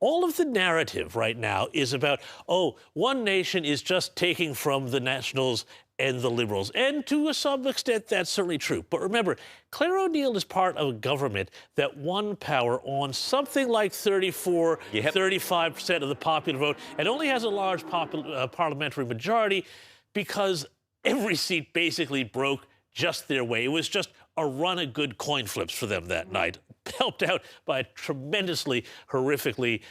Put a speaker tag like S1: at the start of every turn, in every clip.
S1: all of the narrative right now is about, oh, one nation is just taking from the Nationals and the Liberals. And to some extent, that's certainly true. But remember, Claire O'Neill is part of a government that won power on something like 35% of the popular vote and only has a large parliamentary majority because every seat basically broke just their way. It was just a run of good coin flips for them that night, helped out by a tremendously, horrifically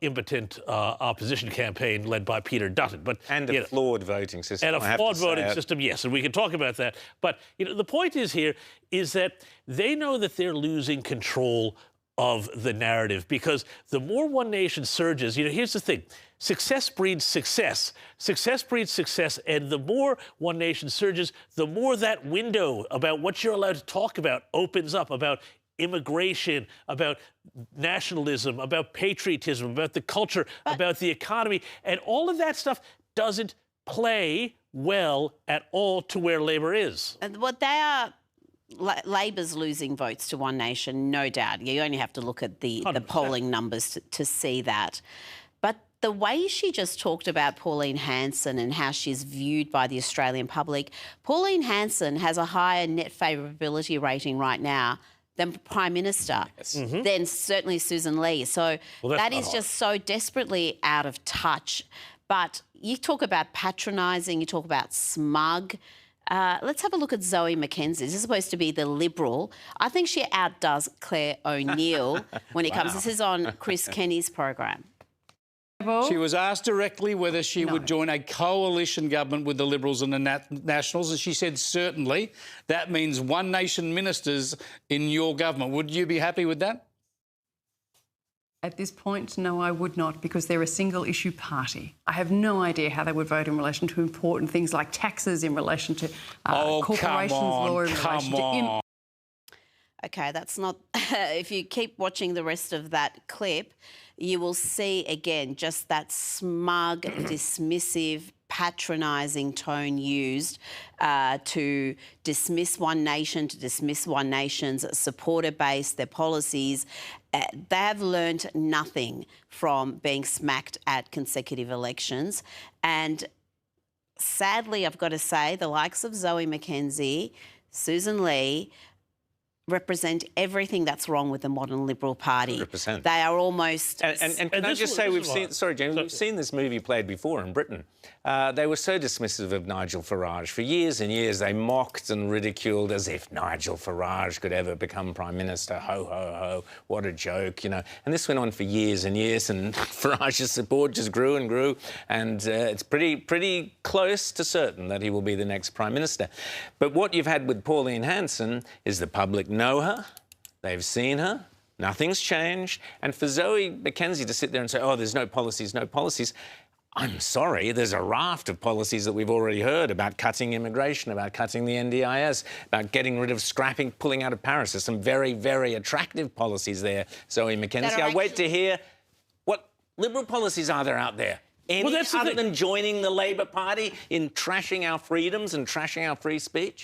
S1: impotent opposition campaign led by Peter Dutton.
S2: And a flawed voting system.
S1: And a flawed voting system, yes, and we can talk about that. But the point is here is that they know that they're losing control of the narrative because the more one nation surges, here's the thing. Success breeds success. Success breeds success. And the more one nation surges, the more that window about what you're allowed to talk about opens up, about immigration, about nationalism, about patriotism, about the culture, about the economy. And all of that stuff doesn't play well at all to where Labor is.
S3: And what they are... Labor's losing votes to One Nation, no doubt. You only have to look at the polling numbers to see that. But the way she just talked about Pauline Hanson and how she's viewed by the Australian public, Pauline Hanson has a higher net favourability rating right now than Prime Minister, than certainly Susan Lee. So that is just so desperately out of touch. But you talk about patronising, you talk about smug. Let's have a look at Zoe McKenzie. This is supposed to be the Liberal. I think she outdoes Claire O'Neill when it comes. This is on Chris Kenny's program.
S4: She was asked directly whether she would join a coalition government with the Liberals and the Nationals, and she said certainly. That means One Nation ministers in your government. Would you be happy with that?
S5: At this point, no, I would not, because they're a single-issue party. I have no idea how they would vote in relation to important things like taxes, in relation to corporations law, in relation to...
S3: OK, that's not... if you keep watching the rest of that clip, you will see, again, just that smug, dismissive, patronising tone used to dismiss One Nation, to dismiss One Nation's supporter base, their policies. They have learned nothing from being smacked at consecutive elections. And sadly, I've got to say, the likes of Zoe McKenzie, Susan Lee, represent everything that's wrong with the modern Liberal Party.
S2: 100%.
S3: They are almost...
S2: And can I just say, we've seen... Sorry, James, we've seen this movie played before in Britain. They were so dismissive of Nigel Farage. For years and years, they mocked and ridiculed as if Nigel Farage could ever become Prime Minister. Ho, ho, ho, what a joke, And this went on for years and years, and Farage's support just grew and grew, and it's pretty close to certain that he will be the next Prime Minister. But what you've had with Pauline Hanson is the public know her, they've seen her, nothing's changed. And for Zoe McKenzie to sit there and say, oh, there's no policies, no policies, I'm sorry, there's a raft of policies that we've already heard about cutting immigration, about cutting the NDIS, about getting rid of scrapping, pulling out of Paris. There's some very, very attractive policies there, Zoe McKenzie. I wait to hear what Liberal policies are there out there. Any other than joining the Labor Party in trashing our freedoms and trashing our free speech?